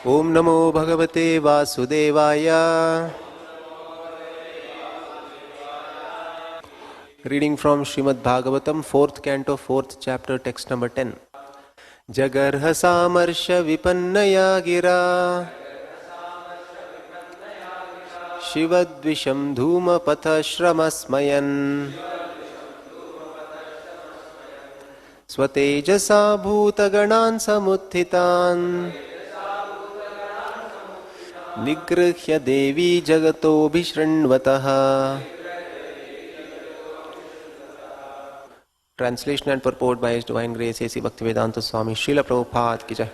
Om Namo Bhagavate Vasudevaya. Reading from Srimad Bhagavatam, 4th canto, 4th chapter, text number 10. Jagarha Samarsha Vipannaya Gira Shivadvisham Dhuma Pathashramasmayan Swatejasa Bhutaganan Samuthitan Nigrihya Devi Jagato Bhishranvataha. Translation and purport by His Divine Grace A.C. Bhaktivedanta Swami Srila Prabhupada Ki Jai.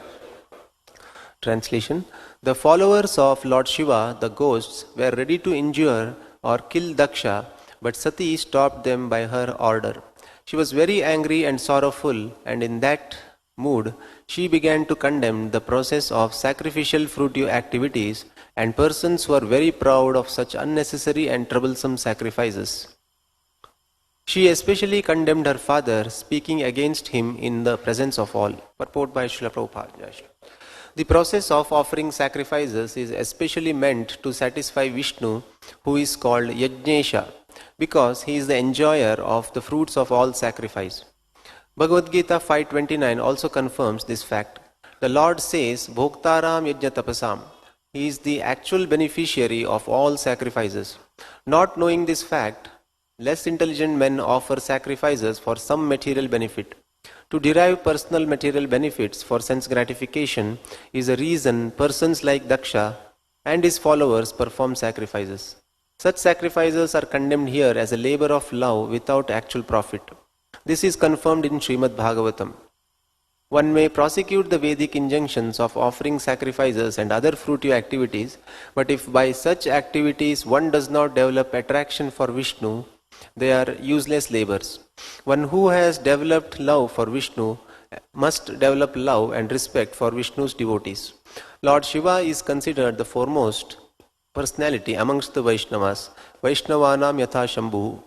Translation. The followers of Lord Shiva, the ghosts, were ready to injure or kill Daksha, but Sati stopped them by her order. She was very angry and sorrowful, and in that mood, she began to condemn the process of sacrificial fruitive activities and persons who are very proud of such unnecessary and troublesome sacrifices. She especially condemned her father, speaking against him in the presence of all. Purport by Srila Prabhupada. The process of offering sacrifices is especially meant to satisfy Vishnu, who is called Yajnesha, because he is the enjoyer of the fruits of all sacrifice. Bhagavad Gita 5.29 also confirms this fact. The Lord says, Bhoktaram Yajna Tapasam. He is the actual beneficiary of all sacrifices. Not knowing this fact, less intelligent men offer sacrifices for some material benefit. To derive personal material benefits for sense gratification is a reason persons like Daksha and his followers perform sacrifices. Such sacrifices are condemned here as a labor of love without actual profit. This is confirmed in Srimad Bhagavatam. One may prosecute the Vedic injunctions of offering sacrifices and other fruitive activities, but if by such activities one does not develop attraction for Vishnu, they are useless labors. One who has developed love for Vishnu must develop love and respect for Vishnu's devotees. Lord Shiva is considered the foremost personality amongst the Vaishnavas, Vaishnavanam Yatha Shambhu.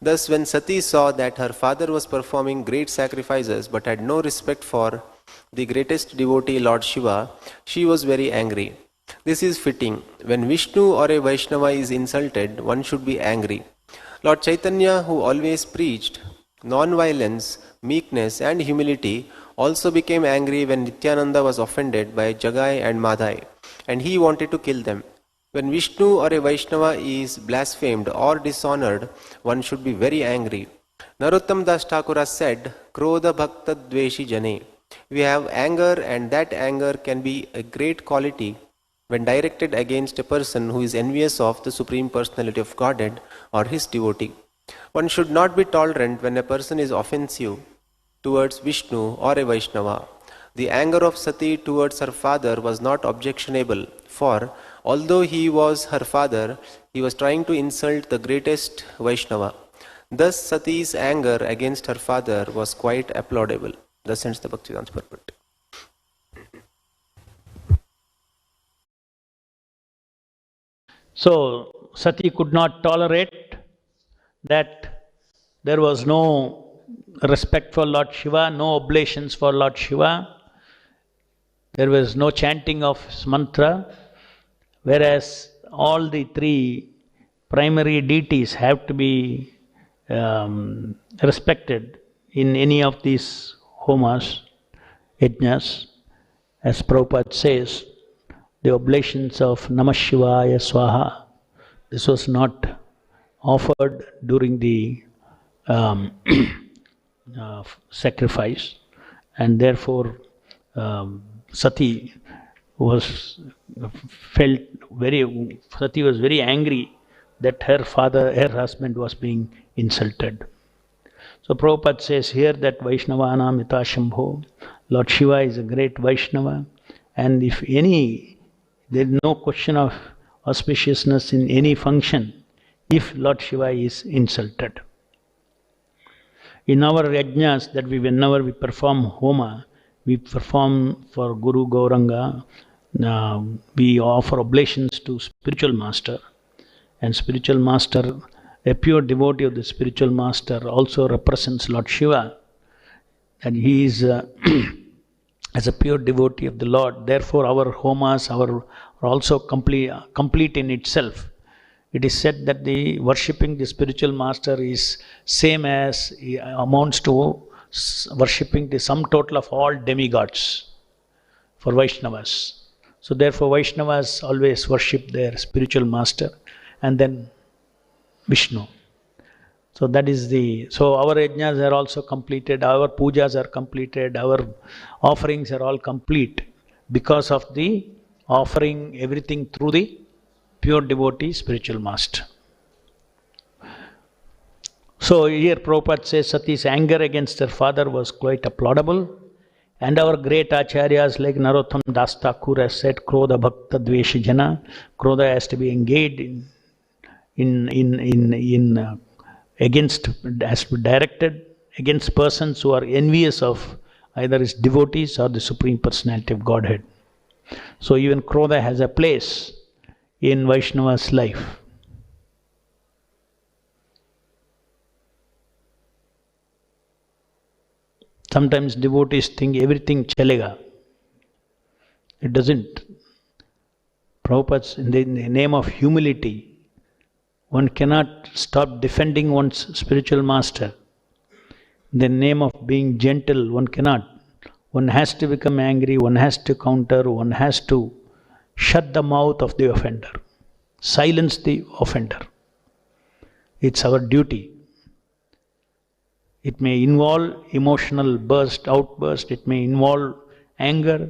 Thus, when Sati saw that her father was performing great sacrifices but had no respect for the greatest devotee, Lord Shiva, she was very angry. This is fitting. When Vishnu or a Vaishnava is insulted, one should be angry. Lord Chaitanya, who always preached non-violence, meekness and humility, also became angry when Nityananda was offended by Jagai and Madhai, and he wanted to kill them. When Vishnu or a Vaishnava is blasphemed or dishonored, one should be very angry. Narottam Das Thakura said, Krodha Bhakta Dveshi Jane. We have anger, and that anger can be a great quality when directed against a person who is envious of the Supreme Personality of Godhead or his devotee. One should not be tolerant when a person is offensive towards Vishnu or a Vaishnava. The anger of Sati towards her father was not objectionable, for although he was her father, he was trying to insult the greatest Vaishnava. Thus Sati's anger against her father was quite applaudable. Thus ends the Bhaktivedanta purport. So, Sati could not tolerate that there was no respect for Lord Shiva, no oblations for Lord Shiva, there was no chanting of his mantra, whereas all the three primary deities have to be respected in any of these homas, yajnas. As Prabhupada says, the oblations of Namah Shivaya Swaha, this was not offered during the sacrifice, and therefore Sati was very angry that her husband was being insulted. So Prabhupada says here that Vaishnavanam Yatha Shambho, Lord Shiva is a great Vaishnava, and if there is no question of auspiciousness in any function if Lord Shiva is insulted. In our yajnas, whenever we perform homa, we perform for Guru Gauranga, we offer oblations to spiritual master, and spiritual master, a pure devotee of the spiritual master, also represents Lord Shiva, and he is as a pure devotee of the Lord. Therefore, our homas are also complete in itself. It is said that the worshipping the spiritual master is same as amounts to worshipping the sum total of all demigods for Vaishnavas. So therefore Vaishnavas always worship their spiritual master and then Vishnu. So that is so our yajnas are also completed, our pujas are completed, our offerings are all complete because of the offering everything through the pure devotee spiritual master. So here Prabhupada says Sati's anger against her father was quite applaudable, and our great acharyas like Narottam Das Thakur has said, Krodha Bhakta Dveshi Jana, Krodha has to be engaged against, has to be directed against persons who are envious of either his devotees or the Supreme Personality of Godhead. So even Krodha has a place in Vaishnava's life. Sometimes devotees think everything chalega. It doesn't. Prabhupada's in the name of humility, one cannot stop defending one's spiritual master. In the name of being gentle, one cannot. One has to become angry, one has to counter, one has to shut the mouth of the offender, silence the offender. It's our duty. It may involve emotional outburst, it may involve anger.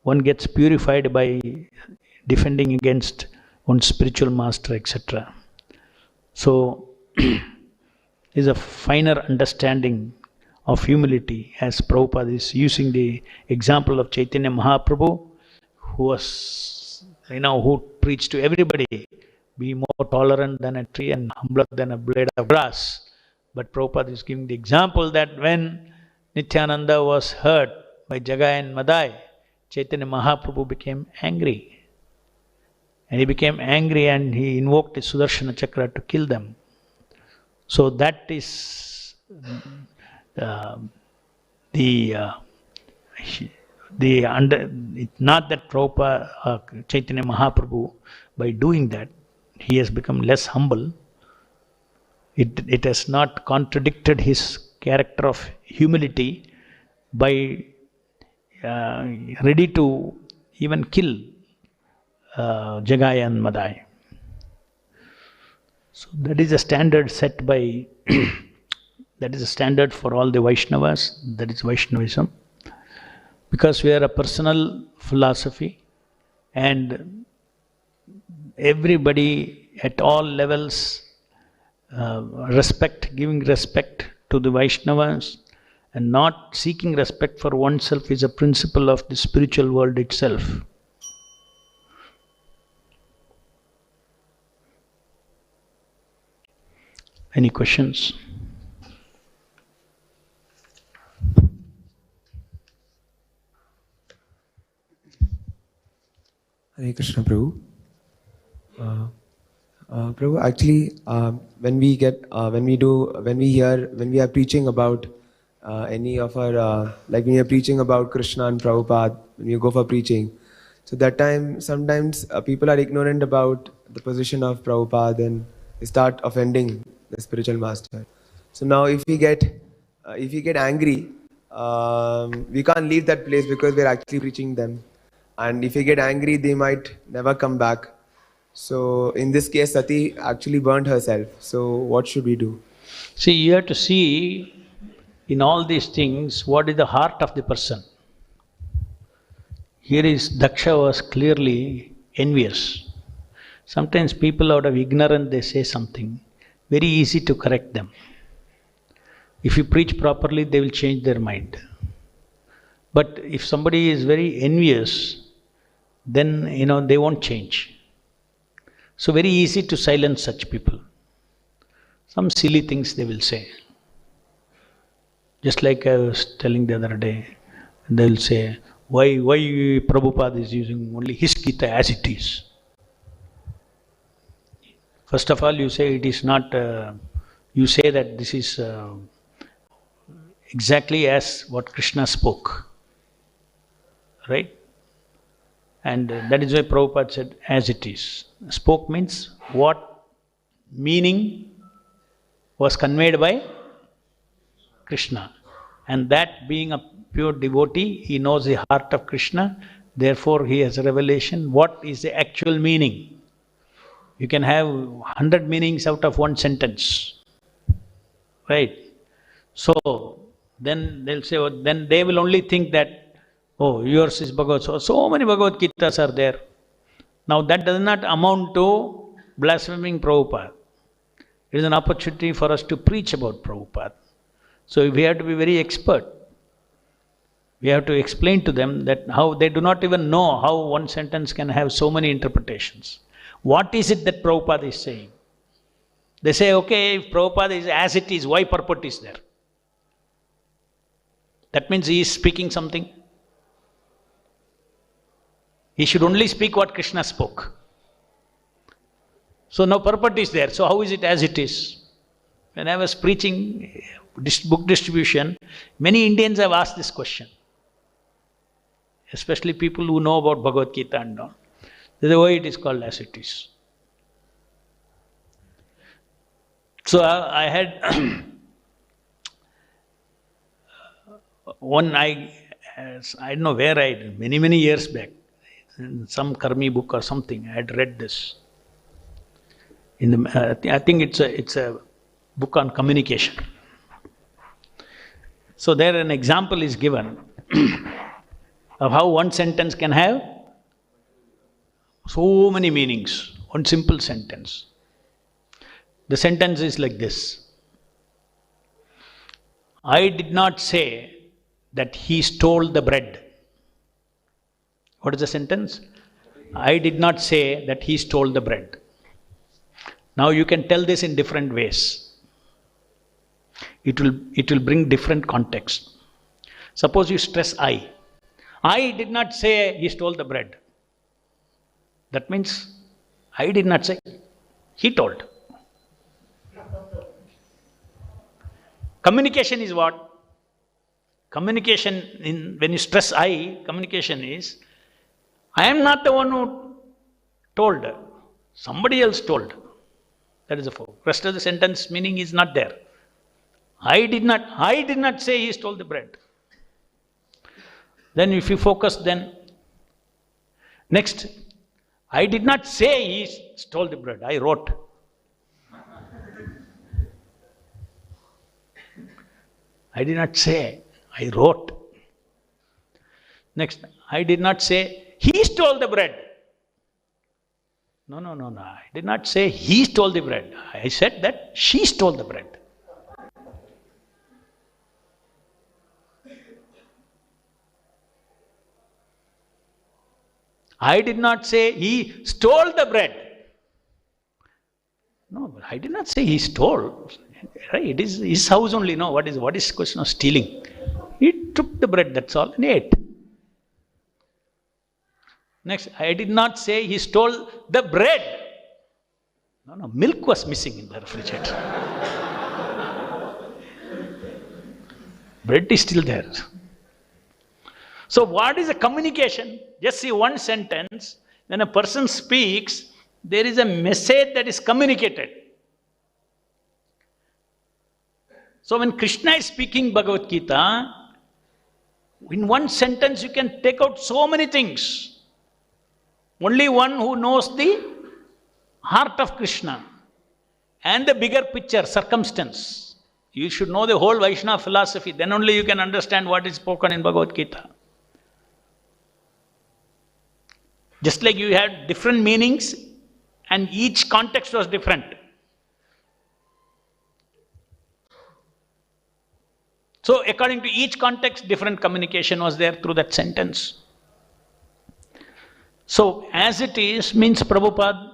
One gets purified by defending against one's spiritual master, etc. So, is a finer understanding of humility, as Prabhupada is using the example of Chaitanya Mahaprabhu, who preached to everybody, be more tolerant than a tree and humbler than a blade of grass. But Prabhupada is giving the example that when Nityananda was hurt by Jagai and Madai, Chaitanya Mahaprabhu became angry. And he became angry and he invoked his Sudarshana Chakra to kill them. So that is it's not that Prabhupada, Chaitanya Mahaprabhu, by doing that, he has become less humble. It has not contradicted his character of humility by ready to even kill Jagai and Madai. So that is a standard set by, that is a standard for all the Vaishnavas, that is Vaishnavism. Because we are a personal philosophy and everybody at all levels giving respect to the Vaishnavas and not seeking respect for oneself is a principle of the spiritual world itself. Any questions? Hare Krishna, Prabhu. Prabhu, actually, when we are preaching about any of our, like when we are preaching about Krishna and Prabhupada, when you go for preaching, so that time sometimes people are ignorant about the position of Prabhupada and they start offending the spiritual master. So now if we get angry, we can't leave that place because we're actually preaching them. And if we get angry, they might never come back. So in this case, Sati actually burnt herself. So what should we do? See, you have to see in all these things what is the heart of the person. Here is Daksha was clearly envious. Sometimes people out of ignorance they say something, very easy to correct them. If you preach properly, they will change their mind. But if somebody is very envious, then they won't change. So very easy to silence such people. Some silly things they will say. Just like I was telling the other day, they will say, why Prabhupada is using only his Gita as it is. First of all, you say it is not, you say that this is exactly as what Krishna spoke. right? And that is why Prabhupada said, as it is. Spoke means what meaning was conveyed by Krishna. And that being a pure devotee, he knows the heart of Krishna, therefore he has a revelation. What is the actual meaning? You can have 100 meanings out of one sentence, right? So then they'll say, oh, then they will only think that, oh, yours is Bhagavad. So many Bhagavad Gitas are there. Now that does not amount to blaspheming Prabhupada. It is an opportunity for us to preach about Prabhupada. So we have to be very expert. We have to explain to them that how they do not even know how one sentence can have so many interpretations. What is it that Prabhupada is saying? They say, okay, if Prabhupada is as it is, why purport is there? That means he is speaking something. He should only speak what Krishna spoke. So no purport is there. So how is it as it is? When I was preaching book distribution, many Indians have asked this question. Especially people who know about Bhagavad Gita and all. They say, why it is called as it is? So I had one, I don't know where I did, many years back, in some Karmi book or something, I had read this. I think it's a book on communication. So there an example is given of how one sentence can have so many meanings, one simple sentence. The sentence is like this. I did not say that he stole the bread. What is the sentence? I did not say that he stole the bread. Now you can tell this in different ways. It will bring different context. Suppose you stress I. I did not say he stole the bread. That means I did not say, he told. Communication is what? Communication, when you stress I, communication is, I am not the one who told. Somebody else told. That is the focus. Rest of the sentence meaning is not there. I did not say he stole the bread. Then if you focus then, next, I did not say he stole the bread, I wrote. I did not say, I wrote. Next, I did not say he stole the bread. No, I did not say he stole the bread. I said that she stole the bread. I did not say he stole the bread. No, I did not say he stole. Right? It is his house only. No, what is question of stealing? He took the bread, that's all, and ate. Next, I did not say he stole the bread. No, milk was missing in the refrigerator. Bread is still there. So what is a communication? Just see one sentence. When a person speaks, there is a message that is communicated. So when Krishna is speaking Bhagavad Gita, in one sentence you can take out so many things. Only one who knows the heart of Krishna and the bigger picture, circumstance. You should know the whole Vaishnava philosophy, then only you can understand what is spoken in Bhagavad Gita. Just like you had different meanings and each context was different. So according to each context, different communication was there through that sentence. So as it is means Prabhupada,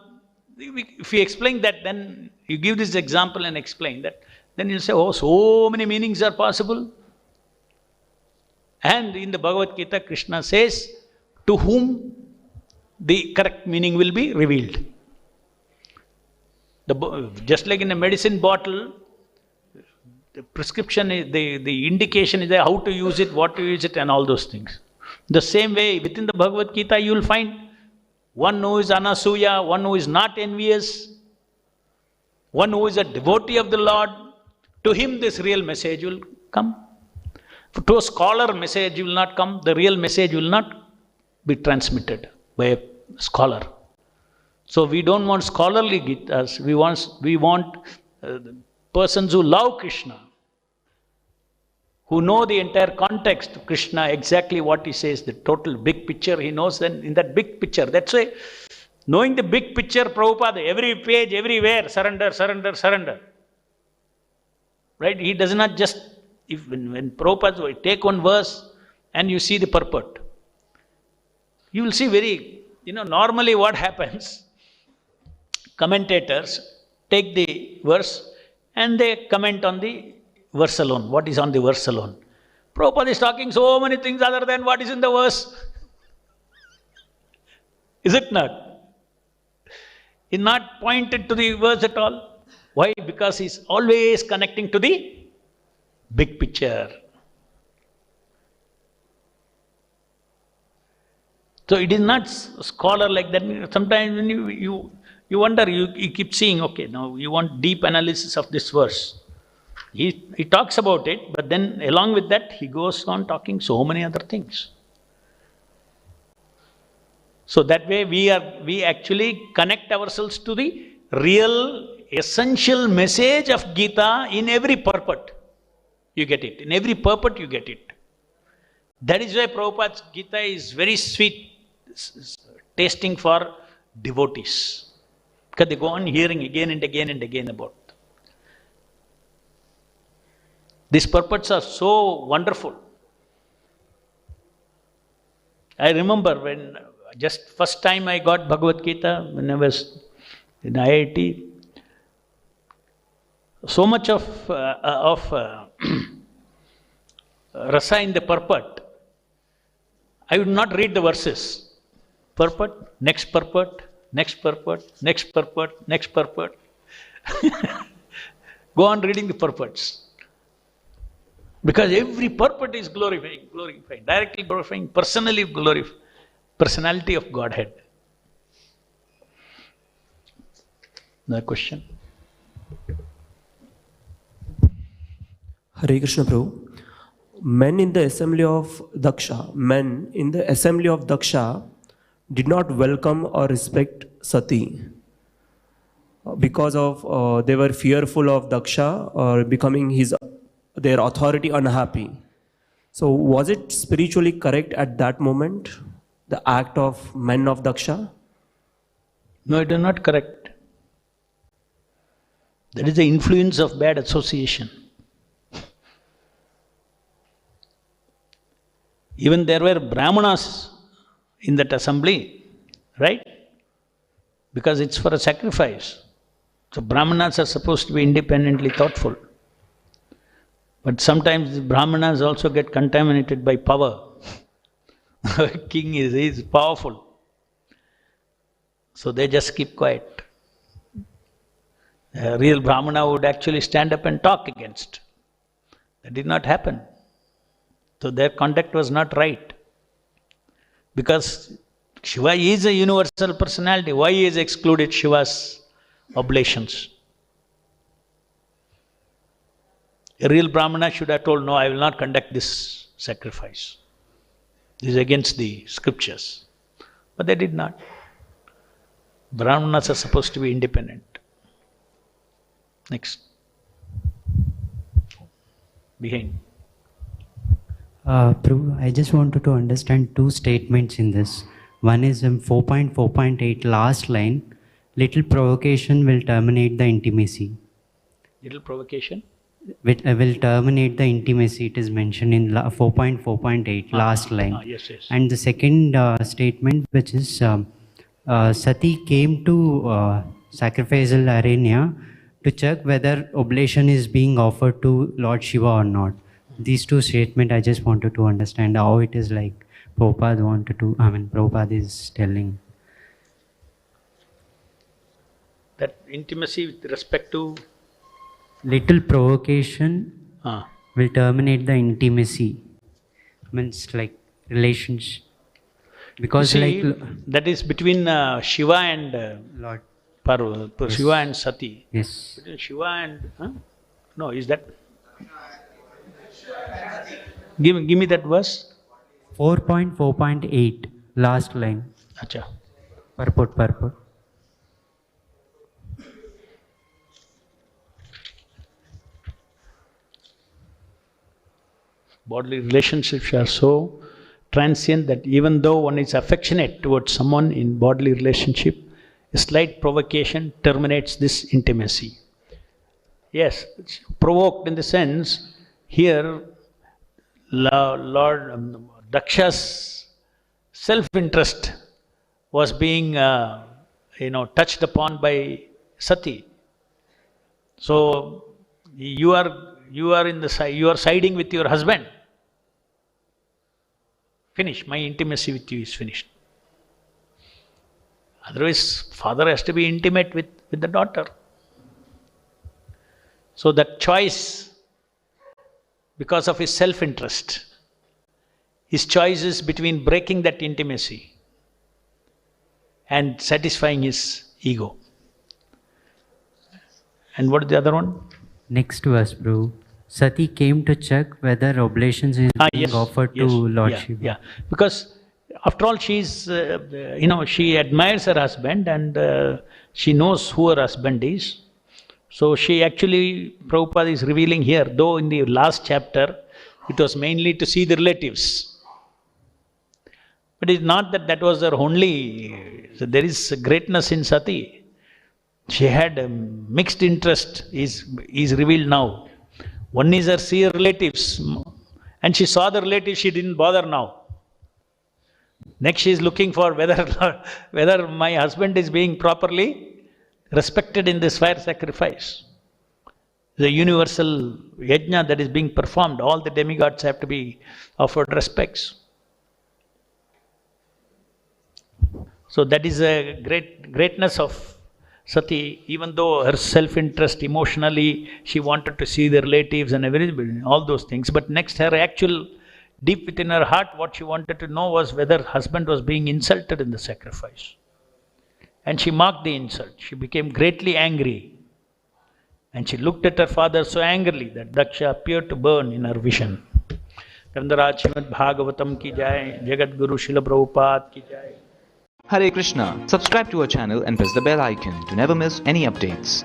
if you explain that, then you give this example and explain that, then you'll say, oh, so many meanings are possible. And in the Bhagavad Gita, Krishna says, to whom the correct meaning will be revealed. Just like in a medicine bottle, the prescription, the indication is there, how to use it, what to use it, and all those things. The same way, within the Bhagavad Gita, you will find one who is anasuya, one who is not envious, one who is a devotee of the Lord. To him this real message will come. To a scholar, message will not come. The real message will not be transmitted by a scholar. So we don't want scholarly Gitas. We want persons who love Krishna, who know the entire context of Krishna, exactly what he says, the total big picture he knows. Then in that big picture, that's why knowing the big picture, Prabhupada, every page, everywhere, surrender, surrender, surrender. Right? He does not just, when Prabhupada take one verse and you see the purport, you will see very, normally what happens, commentators take the verse and they comment on the verse alone, what is on the verse alone. Prabhupada is talking so many things other than what is in the verse. Is it not? He's not pointed to the verse at all. Why? Because he's always connecting to the big picture. So it is not scholar like that. Sometimes when you wonder, you keep seeing, okay, now you want deep analysis of this verse. He talks about it, but then along with that, he goes on talking so many other things. So that way we actually connect ourselves to the real essential message of Gita in every purport. You get it. In every purport you get it. That is why Prabhupada's Gita is very sweet, tasting for devotees. Because they go on hearing again and again and again about. These purports are so wonderful. I remember when just first time I got Bhagavad Gita, when I was in IIT, so much of rasa in the purport, I would not read the verses. Purport, next purport, next purport, next purport, next purport. Go on reading the purports. Because every purport is glorifying, directly glorifying, personally glorifying, personality of Godhead. Another question? Hare Krishna Prabhu. Men in the assembly of Daksha did not welcome or respect Sati because of they were fearful of Daksha or becoming their authority unhappy. So was it spiritually correct at that moment, the act of men of Daksha? No, it is not correct. That is the influence of bad association. Even there were Brahmanas in that assembly, right? Because it's for a sacrifice. So Brahmanas are supposed to be independently thoughtful. But sometimes the Brahmanas also get contaminated by power. King is powerful. So they just keep quiet. A real Brahmana would actually stand up and talk against. That did not happen. So their conduct was not right. Because Shiva is a universal personality. Why he has excluded Shiva's oblations? A real Brahmana should have told, no, I will not conduct this sacrifice. This is against the scriptures. But they did not. Brahmanas are supposed to be independent. Next. Behind. Prabhu, I just wanted to understand two statements in this. One is in 4.4.8, last line, little provocation will terminate the intimacy. Little provocation? Will terminate the intimacy, it is mentioned in 4.4.8, last line. Yes, yes. And the second statement, which is Sati came to sacrificial arena to check whether oblation is being offered to Lord Shiva or not. These two statements, I just wanted to understand how it is like Prabhupada is telling. That intimacy with respect to? Little provocation will terminate the intimacy. Means like relations? Because See, like that is between Shiva and Lord. Shiva and Sati. Yes. Between Shiva and no, is that? Give me that verse. 4.4.8, last line. Acha. Purport. Bodily relationships are so transient that even though one is affectionate towards someone in bodily relationship, a slight provocation terminates this intimacy. Yes, it's provoked in the sense, here Lord Daksha's self-interest was being touched upon by Sati. So you are siding with your husband. Finish, my intimacy with you is finished. Otherwise, father has to be intimate with the daughter. So that choice, because of his self-interest, his choice is between breaking that intimacy and satisfying his ego. And what is the other one? Next verse, Prabhu. Sati came to check whether oblations is being offered to Lord Shiva. Yeah, because after all, she's, she admires her husband and she knows who her husband is. So she actually, Prabhupada is revealing here, though in the last chapter, it was mainly to see the relatives. But it's not that was her only, so there is greatness in Sati. She had a mixed interest, is revealed now. One is her relatives, and she saw the relatives, she didn't bother now. Next she is looking for whether my husband is being properly respected in this fire sacrifice. The universal yajna that is being performed, all the demigods have to be offered respects. So that is a greatness of Sati, even though her self-interest emotionally, she wanted to see the relatives and everything, all those things. But next, her actual, deep within her heart, what she wanted to know was whether husband was being insulted in the sacrifice. And she mocked the insult. She became greatly angry. And she looked at her father so angrily that Daksha appeared to burn in her vision. Srimad Bhagavatam ki jai, Jagat Guru Srila Prabhupada ki jai. Hare Krishna. Subscribe to our channel and press the bell icon to never miss any updates.